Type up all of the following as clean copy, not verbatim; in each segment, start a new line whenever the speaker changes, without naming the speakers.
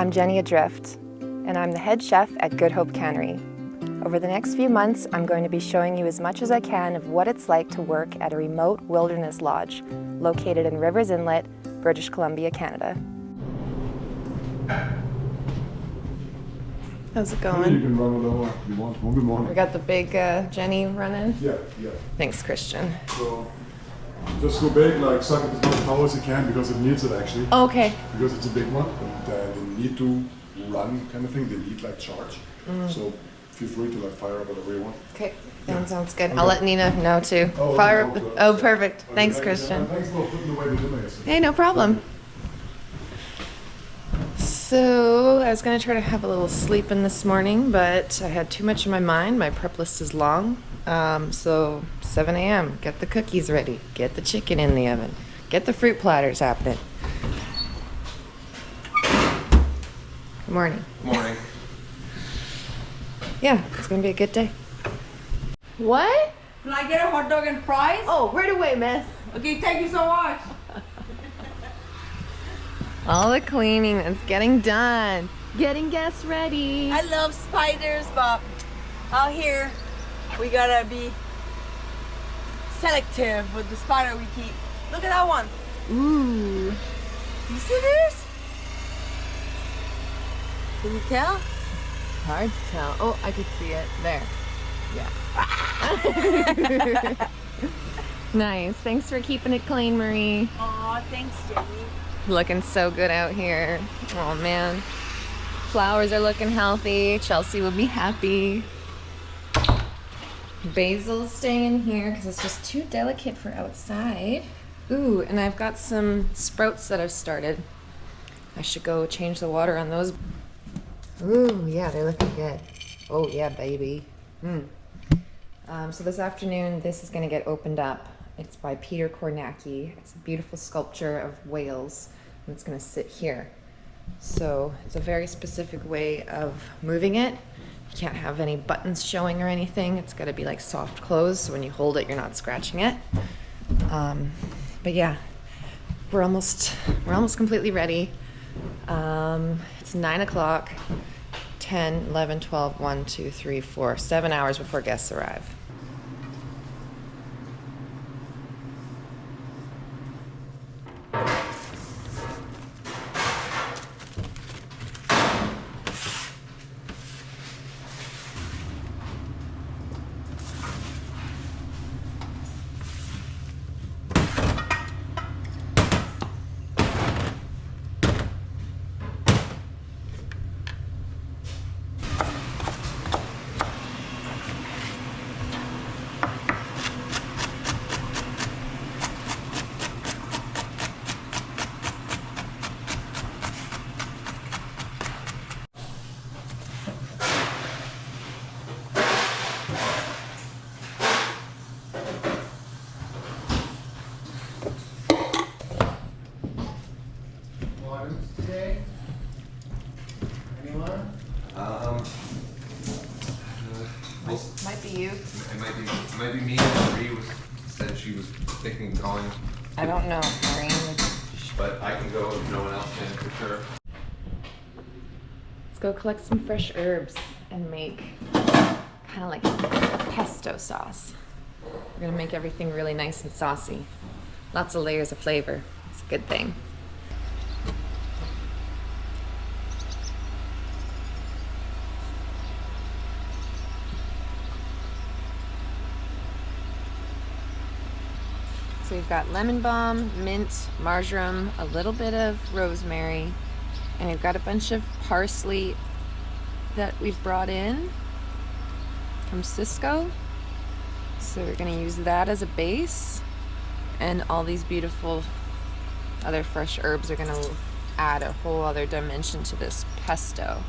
I'm Jenny Adrift, and I'm the head chef at Good Hope Cannery. Over the next few months, I'm going to be showing you as much as I can of what it's like to work at a remote wilderness lodge located in Rivers Inlet, British Columbia, Canada. How's it going?
You can run it over if you want. Good morning.
We got the big Jenny running.
Yeah.
Thanks, Christian.
So just go big, like suck it as much power as you can because it needs it actually.
Okay.
Because it's a big one and they need to run kind of thing. They need like charge. So feel free to like fire up whatever you want.
Okay. That sounds good. Okay. I'll let Nina know too.
Oh,
fire
okay.
up. Oh, perfect.
Okay,
Thanks, Christian.
Thanks for putting away the dinner yesterday.
Hey, no problem. So I was going to try to have a little sleep in this morning, but I had too much in my mind. My prep list is long. So 7 a.m., get the cookies ready, get the chicken in the oven, get the fruit platters happening. Good morning.
Morning.
Yeah, it's going to be a good day. What?
Can I get a hot dog and fries?
Oh, right away, miss.
Okay, thank you so much.
All the cleaning that's getting done. Getting guests ready.
I love spiders, but out here we gotta be selective with the spider we keep. Look at that one.
Ooh.
You see this? Can you tell?
Hard to tell. Oh, I could see it. There. Yeah. Nice. Thanks for keeping it clean, Marie.
Aw, thanks, Jenny.
Looking so good out here. Oh man. Flowers are looking healthy. Chelsey will be happy. Basil's staying in here because it's just too delicate for outside. Ooh, and I've got some sprouts that I've started. I should go change the water on those. Ooh, yeah, they're looking good. Oh yeah, baby. So this afternoon, this is gonna get opened up. It's by Peter Kornacki. It's a beautiful sculpture of whales, and it's gonna sit here. So it's a very specific way of moving it. You can't have any buttons showing or anything. It's gotta be like soft close, so when you hold it, you're not scratching it. But yeah, we're almost completely ready. It's 9 o'clock, 10, 11, 12, 1, 2, 3, 4, 7 hours before guests arrive.
Today? Anyone?
Might be you.
It might be me. Marie said she was thinking of calling,
I don't know, Maureen.
but I can go if no one else can for sure.
Let's go collect some fresh herbs and make kind of like a pesto sauce. We're gonna make everything really nice and saucy. Lots of layers of flavor. It's a good thing. So we've got lemon balm, mint, marjoram, a little bit of rosemary, and we've got a bunch of parsley that we've brought in from Cisco. So we're gonna use that as a base, and all these beautiful other fresh herbs are gonna add a whole other dimension to this pesto.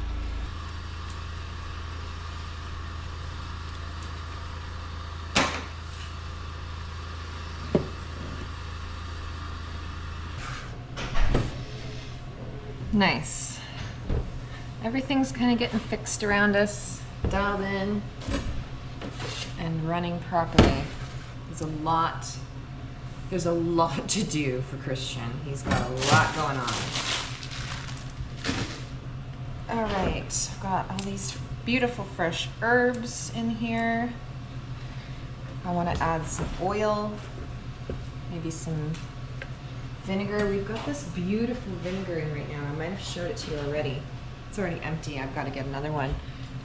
Nice. Everything's kind of getting fixed around us, dialed in, and running properly. There's a lot to do for Christian. He's got a lot going on. All right, I've got all these beautiful fresh herbs in here. I want to add some oil, maybe some vinegar. We've got this beautiful vinegar in right now. I might have showed it to you already. It's already empty. I've got to get another one.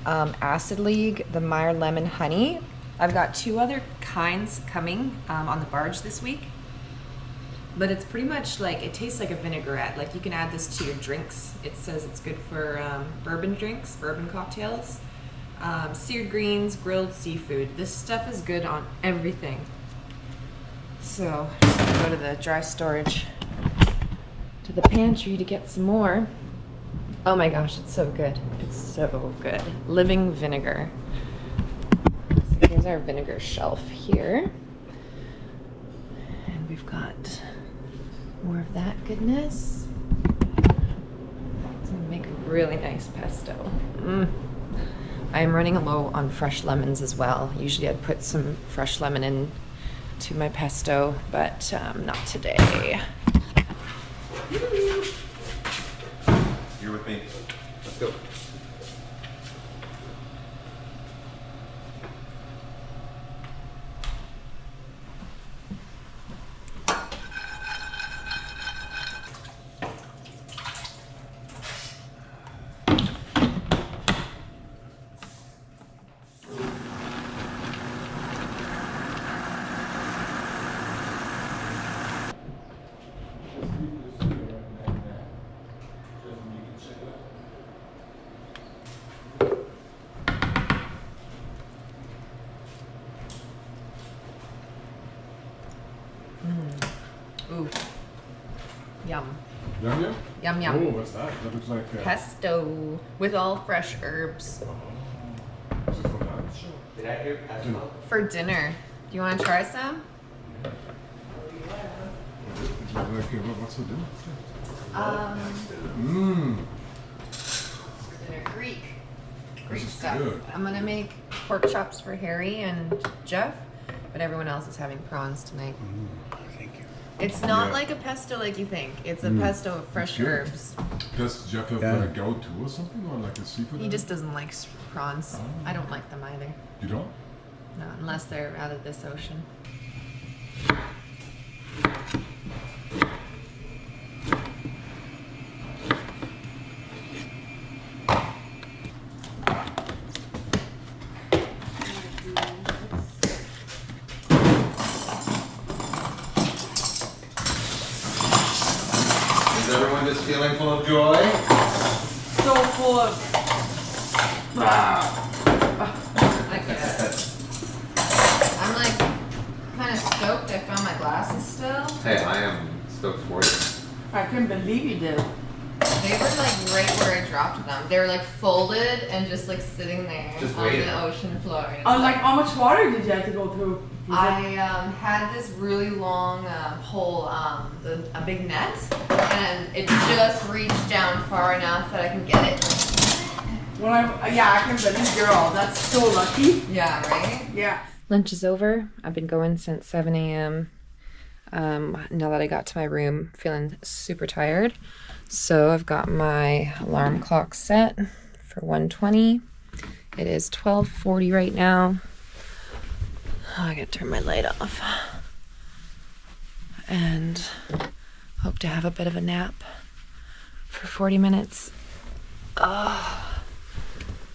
Acid League, the Meyer Lemon Honey. I've got 2 other kinds coming on the barge this week. But it's pretty much like, it tastes like a vinaigrette. Like you can add this to your drinks. It says it's good for bourbon drinks, bourbon cocktails, seared greens, grilled seafood. This stuff is good on everything. So just have to go to the dry storage, to the pantry to get some more. Oh my gosh, it's so good. It's so good. Living vinegar. So here's our vinegar shelf here. And we've got more of that goodness. It's gonna make a really nice pesto. I am running low on fresh lemons as well. Usually I'd put some fresh lemon in to my pesto, but not today.
You're with me. Let's go.
Ooh. Yum.
Yum yum?
Yum yum.
Oh, what's that? That looks like...
Pesto with all fresh herbs.
Is it for lunch?
Did I hear pesto?
For dinner. Do you want to try some?
What's for dinner?
Dinner. Greek
This is
stuff.
good.
I'm gonna make pork chops for Harry and Jeff, but everyone else is having prawns tonight.
Thank you.
It's not
Yeah.
like a pesto like you think. It's a pesto of fresh
good.
herbs.
Does Jeff have a go-to or something, or like a seafood?
He just doesn't like prawns. I don't like them either.
You don't?
No, unless they're out of this ocean.
Is everyone just feeling full of joy?
So full of.
I get it. I'm like kind of stoked I found my glasses still.
Hey, I am stoked for you.
I couldn't believe you did.
They were like right where I dropped them. They were like folded and just like sitting there
Just
on
waiting.
the ocean floor.
Like, how much water did you have to go through?
I had this really long pole, a big net, and it just reached down far enough that I can get it.
I can believe girl. That's so lucky.
Yeah, right?
Yeah.
Lunch is over. I've been going since 7 a.m. Now that I got to my room, feeling super tired. So I've got my alarm clock set for 1:20. It is 12:40 right now. Oh, I gotta turn my light off. And hope to have a bit of a nap for 40 minutes. Oh,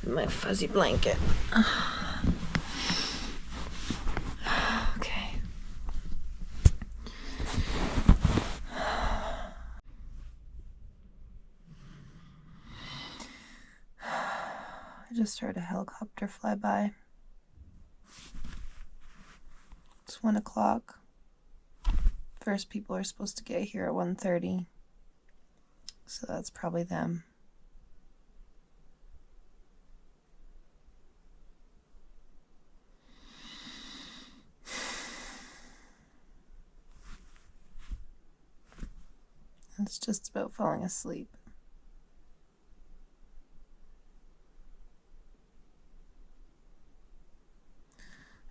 my fuzzy blanket. Okay. I just heard a helicopter fly by. It's 1 o'clock. First people are supposed to get here at 1:30. So that's probably them. It's just about falling asleep.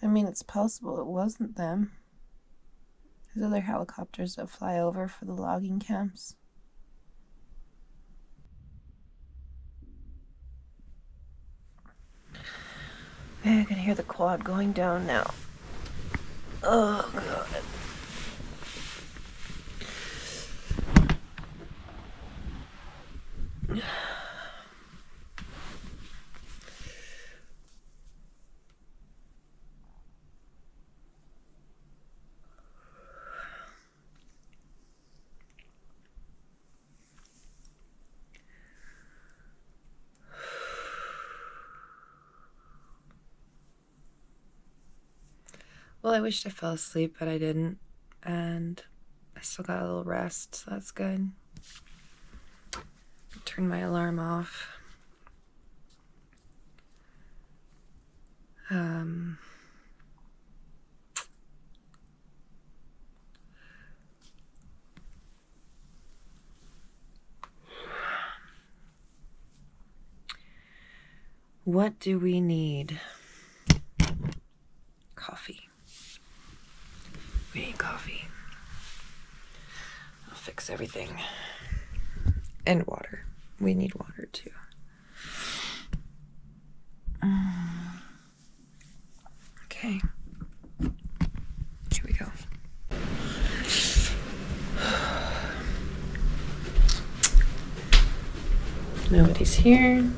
I mean, it's possible it wasn't them. There's other helicopters that fly over for the logging camps. I can hear the quad going down now. Oh, God. Well, I wished I fell asleep, but I didn't. And I still got a little rest, so that's good. Turn my alarm off. What do we need? Coffee. We need coffee. I'll fix everything. And water. We need water too. Okay. Here we go. Nobody's here.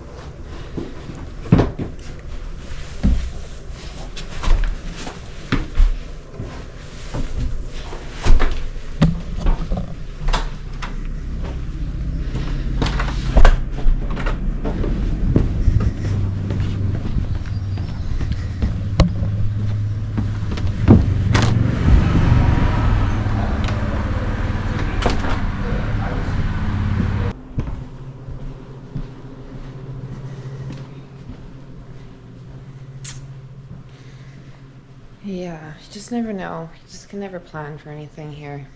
Yeah, you just never know. You just can never plan for anything here.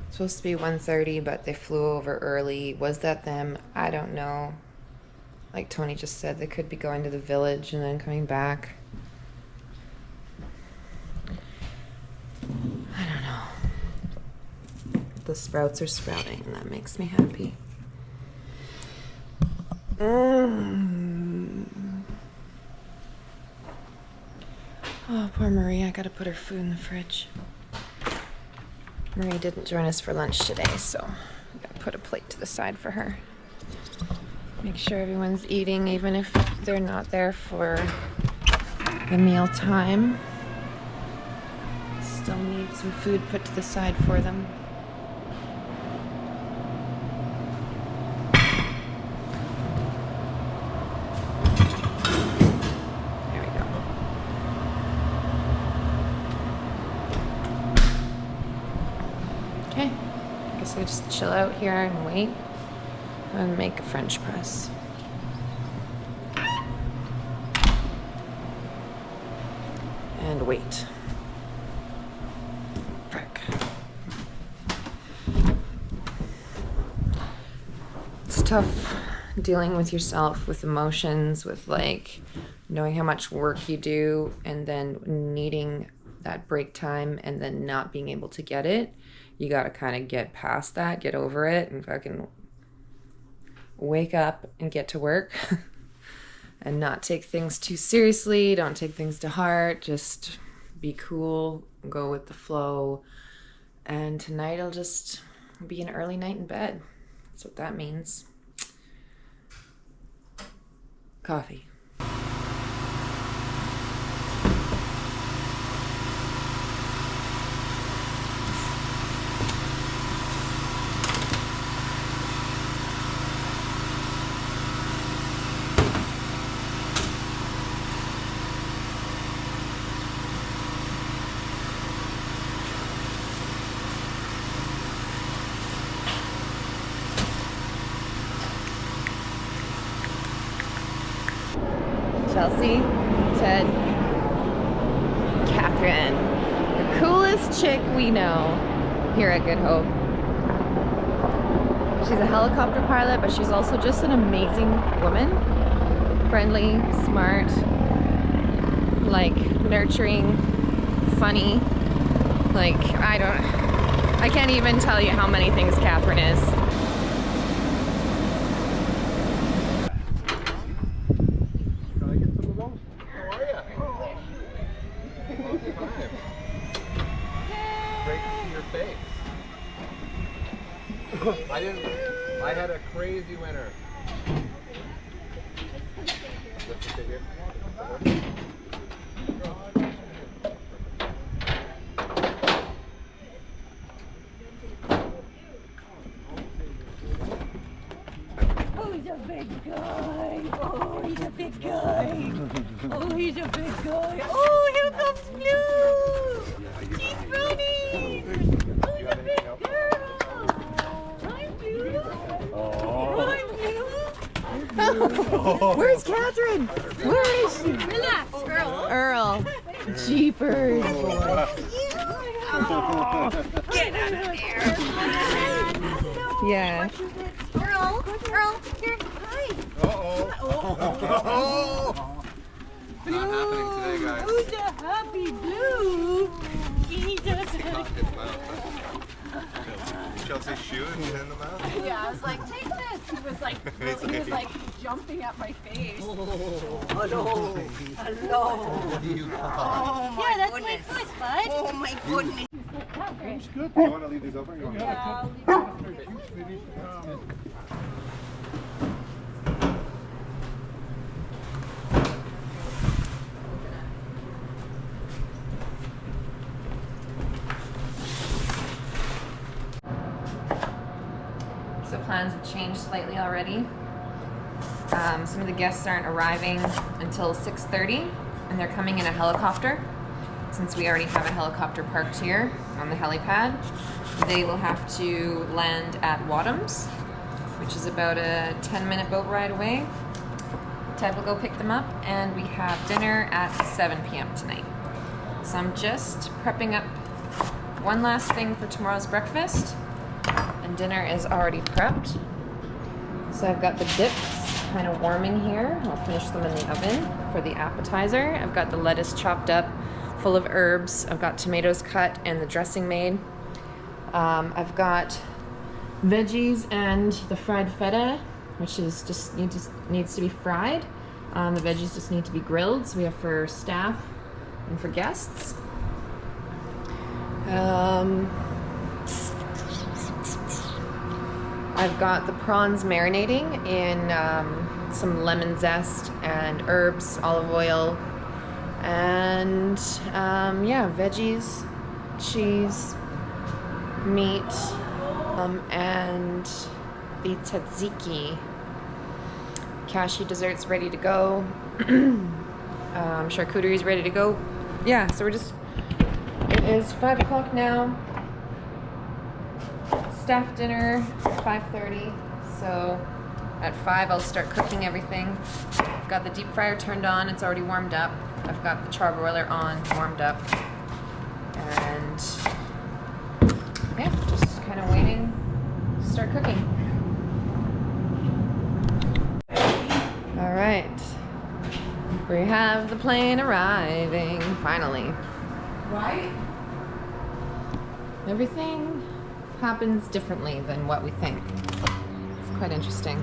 It's supposed to be 1:30, but they flew over early. Was that them? I don't know. Like Tony just said, they could be going to the village and then coming back. I don't know. The sprouts are sprouting, and that makes me happy. Oh, poor Marie. I gotta put her food in the fridge. Marie didn't join us for lunch today, so I gotta put a plate to the side for her. Make sure everyone's eating, even if they're not there for the meal time. Still need some food put to the side for them. So just chill out here and wait and make a French press. And wait. Frick. It's tough dealing with yourself, with emotions, with like knowing how much work you do and then needing that break time and then not being able to get it. You gotta kind of get past that, get over it, and fucking wake up and get to work. And not take things too seriously, don't take things to heart, just be cool, go with the flow. And tonight will just be an early night in bed. That's what that means. Coffee. Chelsey, Ted, Kathryn, the coolest chick we know here at Good Hope. She's a helicopter pilot, but she's also just an amazing woman. Friendly, smart, like nurturing, funny. Like, I can't even tell you how many things Kathryn is.
I had a crazy winter.
Oh, he's a big guy. Oh, he's a big guy. Oh, he's a big guy. Oh, here comes Blue. She's running. Oh, he's a big girl. Hi, Blue. Hi, Blue.
Where's Kathryn? Where is she?
Relax, Earl.
Earl. Jeepers.
Get out of there.
Yeah.
Earl, here. Hi.
Not happening today, guys.
Who's a happy Blue? He just
Chelsea shoe and in the mouth.
Yeah, I was like, take this. He was like jumping at my face.
Hello. Oh my
Yeah, that's
goodness.
my foot, bud.
Oh my goodness.
It's good. You want to leave these open? You want to
So plans have changed slightly already. Some of the guests aren't arriving until 6:30, and they're coming in a helicopter. Since we already have a helicopter parked here on the helipad, they will have to land at Wadhams, which is about a 10-minute boat ride away. Ted will go pick them up, and we have dinner at 7 p.m. tonight. So I'm just prepping up one last thing for tomorrow's breakfast, and dinner is already prepped. So I've got the dips kind of warming here. I'll finish them in the oven for the appetizer. I've got the lettuce chopped up, full of herbs. I've got tomatoes cut and the dressing made. I've got veggies and the fried feta, which is just needs to be fried. The veggies just need to be grilled. So we have for staff and for guests. I've got the prawns marinating in some lemon zest and herbs, olive oil, and yeah, veggies, cheese, meat, and the tzatziki. Cashew dessert's ready to go. Charcuterie's ready to go. Yeah, so it is 5 o'clock now. Staff dinner, 5:30, so at 5 I'll start cooking everything. I've got the deep fryer turned on, it's already warmed up. I've got the charbroiler on, warmed up. And yeah, just kind of waiting to start cooking. All right, we have the plane arriving, finally.
Right?
Everything happens differently than what we think. It's quite interesting.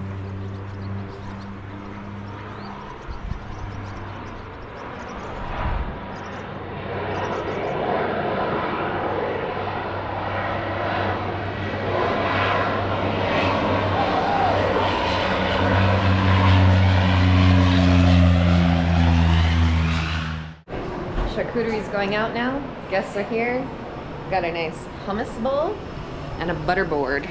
Charcuterie's going out now. Guests are here. Got a nice hummus bowl and a butter board.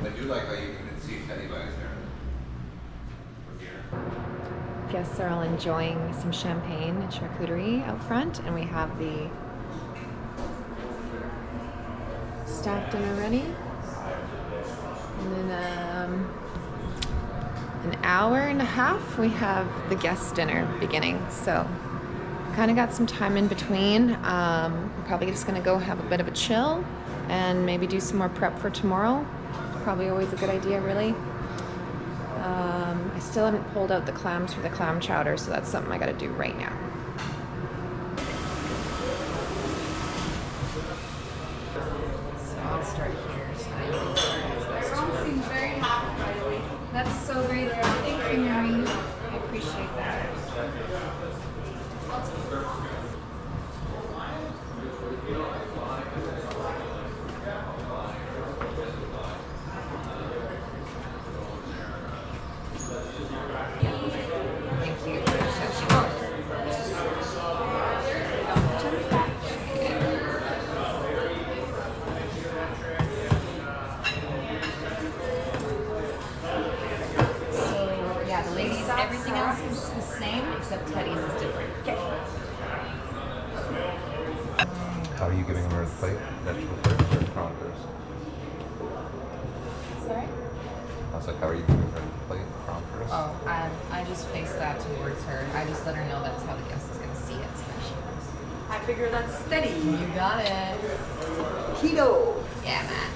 I do like how you can see Teddy by his hair. From here.
Guests are all enjoying some champagne and charcuterie out front, and we have the staff dinner ready. And then an hour and a half we have the guest dinner beginning. So kind of got some time in between. We're probably just gonna go have a bit of a chill and maybe do some more prep for tomorrow. Probably always a good idea, really. I still haven't pulled out the clams for the clam chowder, so that's something I gotta do right now. So I'll start here. That's so great. Thank you, Mary. I appreciate appreciate that. Thank you for the Chelsey. So yeah, the ladies, everything else is the same except Teddy's is different.
How are you giving her the plate? Vegetable first or prawn first?
Sorry?
I was like, how are you giving her the plate? Prawn first?
Oh, I just face that towards her. I just let her know that's how the guest is gonna see it, so that she knows.
I figure that's steady.
You got it.
Keto.
Yeah, man.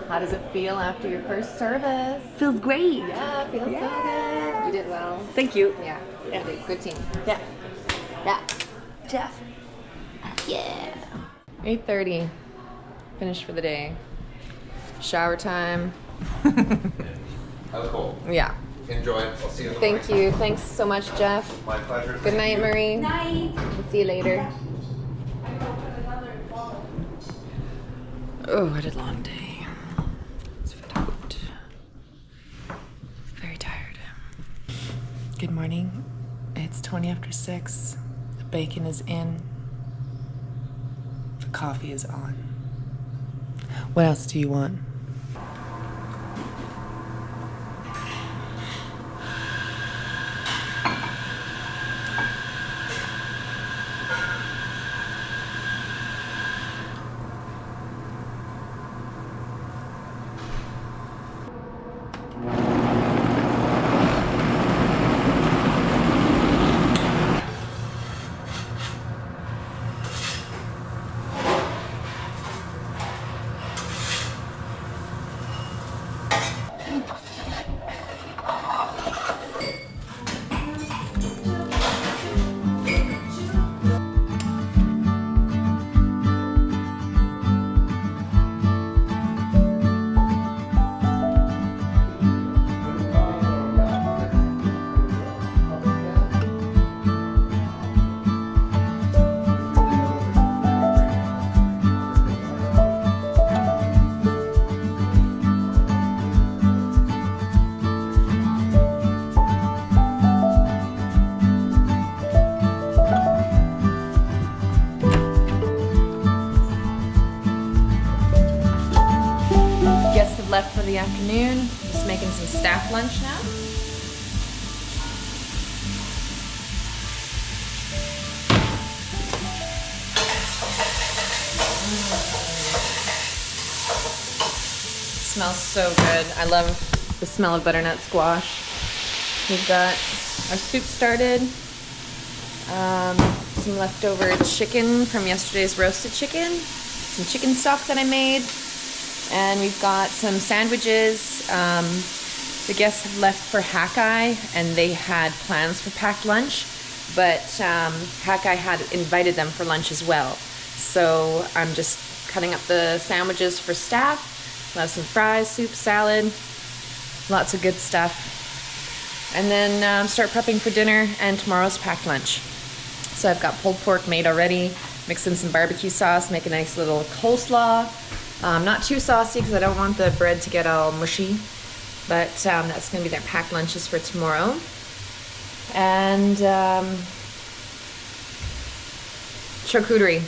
How does it feel after your first service?
Feels great.
Yeah, feels so good. You did well.
Thank you.
Yeah,
Yeah.
you did. Good team.
Yeah. Yeah. Jeff. Yeah.
8:30. Finished for the day. Shower time.
That was cool.
Yeah.
Enjoy. I'll see you in the
Thank you. Thanks so much, Jeff.
My pleasure.
Good
Thank
night,
you.
Marie.
Night.
We'll see you later. Oh, what a long day. It's out. Very tired. Good morning. It's 20 after 6. The bacon is in. The coffee is on. What else do you want? Left for the afternoon. Just making some staff lunch now. It smells so good. I love the smell of butternut squash. We've got our soup started. Some leftover chicken from yesterday's roasted chicken. Some chicken stock that I made. And we've got some sandwiches. The guests have left for Hakai, and they had plans for packed lunch, but Hakai had invited them for lunch as well. So I'm just cutting up the sandwiches for staff. We'll have some fries, soup, salad, lots of good stuff. And then start prepping for dinner and tomorrow's packed lunch. So I've got pulled pork made already, mix in some barbecue sauce, make a nice little coleslaw. Not too saucy because I don't want the bread to get all mushy, but that's going to be their packed lunches for tomorrow. And charcuterie.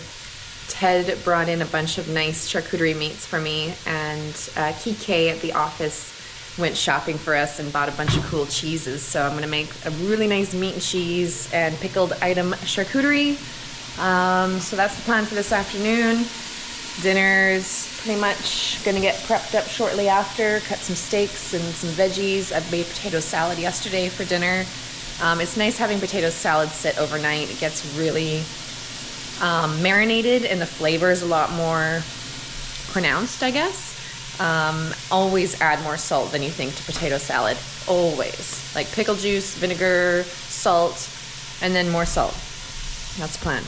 Ted brought in a bunch of nice charcuterie meats for me, and Kike at the office went shopping for us and bought a bunch of cool cheeses. So I'm going to make a really nice meat and cheese and pickled item charcuterie. So that's the plan for this afternoon. Dinner's pretty much gonna get prepped up shortly after. Cut some steaks and some veggies. I made potato salad yesterday for dinner. It's nice having potato salad sit overnight. It gets really marinated and the flavor is a lot more pronounced, I guess. Always add more salt than you think to potato salad. Always. Like pickle juice, vinegar, salt, and then more salt. That's the plan.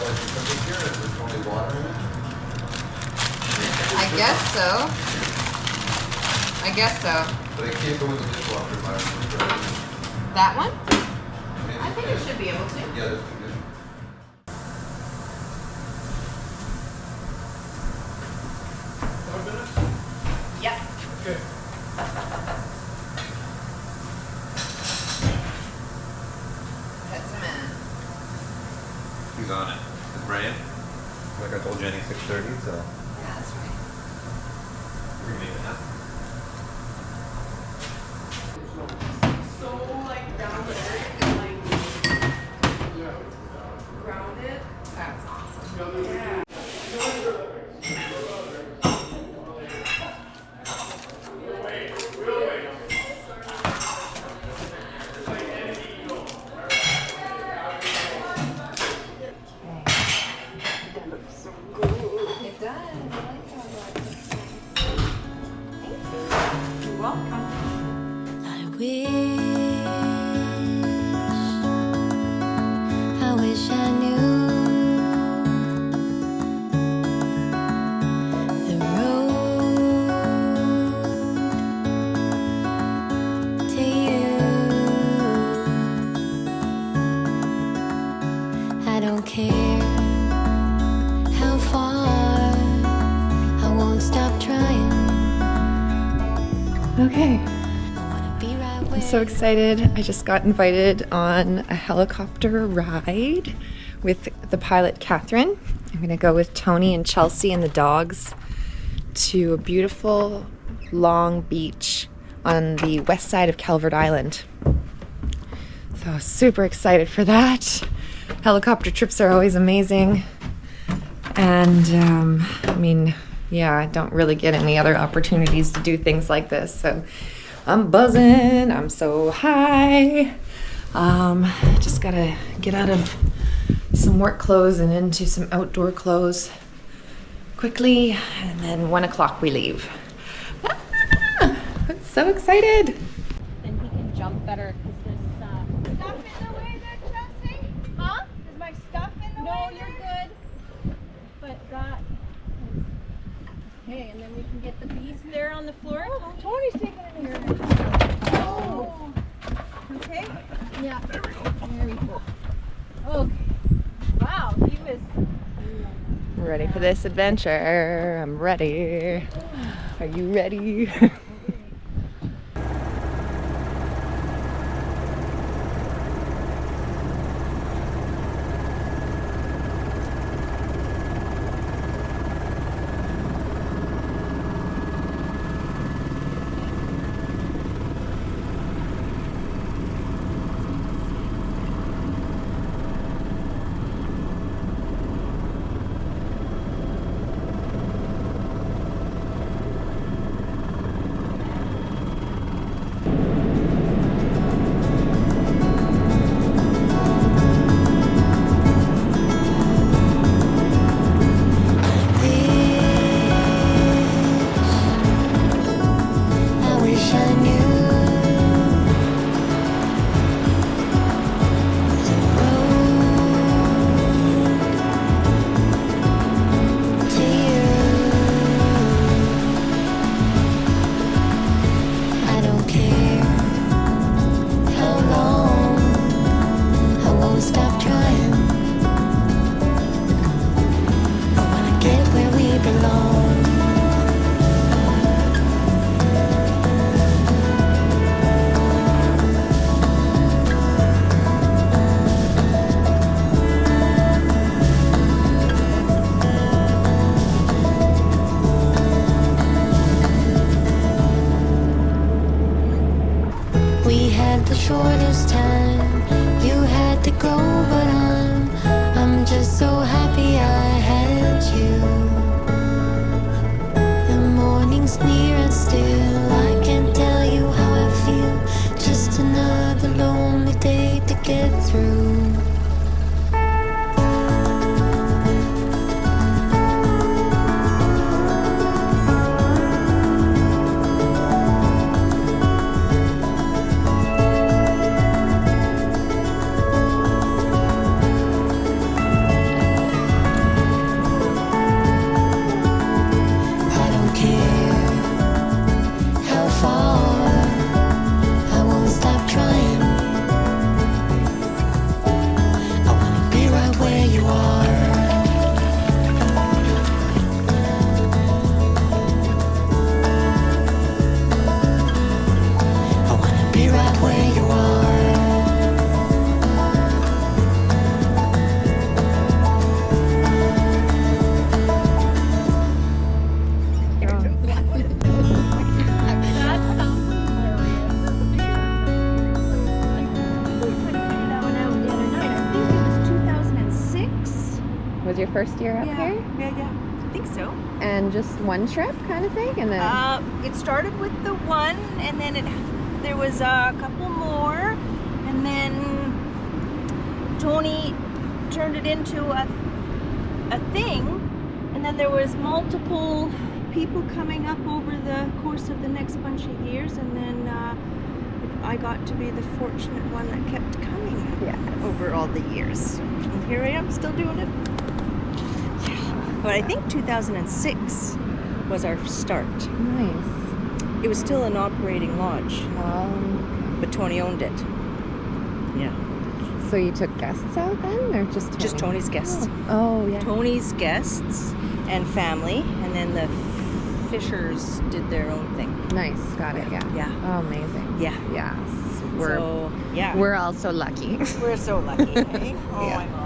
toilet something here, or is there only water in it?
I guess so. I guess so.
But it can't go in the dishwasher, if I remember correctly.
That one?
Maybe
I think it should be able to.
Yeah, there's two dishes.
Yep.
Okay.
Put some in.
He's on it. It's Brian. Like I told Jenny, 6:30, so
Yeah, that's right.
we're gonna make it happen.
So like grounded, grounded.
That's awesome.
Yeah.
It does. I like how it looks.
You're welcome.
I wish I knew the road to you. I don't care how far, I won't stop trying.
Okay.
I wanna be right where
I'm so excited. I just got invited on a helicopter ride with the pilot Kathryn. I'm gonna go with Tony and Chelsey and the dogs to a beautiful long beach on the west side of Calvert Island. So super excited for that. Helicopter trips are always amazing. And I mean, yeah, I don't really get any other opportunities to do things like this. So I'm buzzing. I'm so high. Just gotta get out of some work clothes and into some outdoor clothes quickly. And then 1 o'clock we leave. Ah, I'm so excited.
Then he can jump better because there's stuff in the way there, Chelsey? Huh? Is my stuff in the way? No, you're good. But that. Okay, and then we can get the beast there on the floor. Oh, Tony's taking it here. Oh. Okay? Yeah. There we go. There we go. Okay. Wow, he was.
I'm ready for this adventure. I'm ready. Are you ready?
the shortest time. You had to go, but I'm just so happy I had you. The morning's near and still I can't tell you how I feel. Just another lonely day to get through.
was your first year up here?
Yeah. I think so.
And just one trip kind of thing? And then
It started with the one, and then there was a couple more, and then Tony turned it into a thing, and then there was multiple people coming up over the course of the next bunch of years, and then I got to be the fortunate one that kept coming over all the years. And here I am, still doing it. But I think 2006 was our start.
nice.
It was still an operating lodge, but Tony owned it. Yeah.
So you took guests out then, or just Tony?
Just Tony's guests.
Oh, yeah.
Tony's guests and family, and then the Fishers did their own thing.
Nice. Got it. Yeah.
Yeah.
Oh, amazing.
Yeah.
Yes.
We're
all so lucky.
we're so lucky. Eh? Oh
Yeah.
my gosh.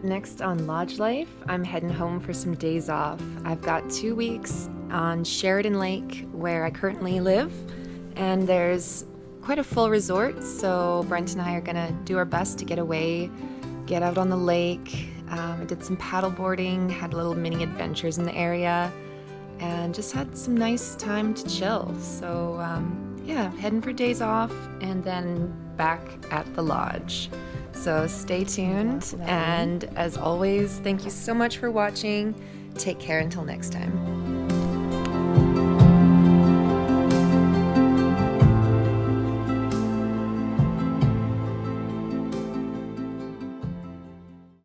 Next on Lodge Life, I'm heading home for some days off. I've got 2 weeks on Sheridan Lake, where I currently live, and there's quite a full resort, so Brent and I are gonna do our best to get away, get out on the lake. I did some paddle boarding, had little mini adventures in the area, and just had some nice time to chill. So yeah, heading for days off and then back at the lodge. So stay tuned, and as always, thank you so much for watching. Take care until next time.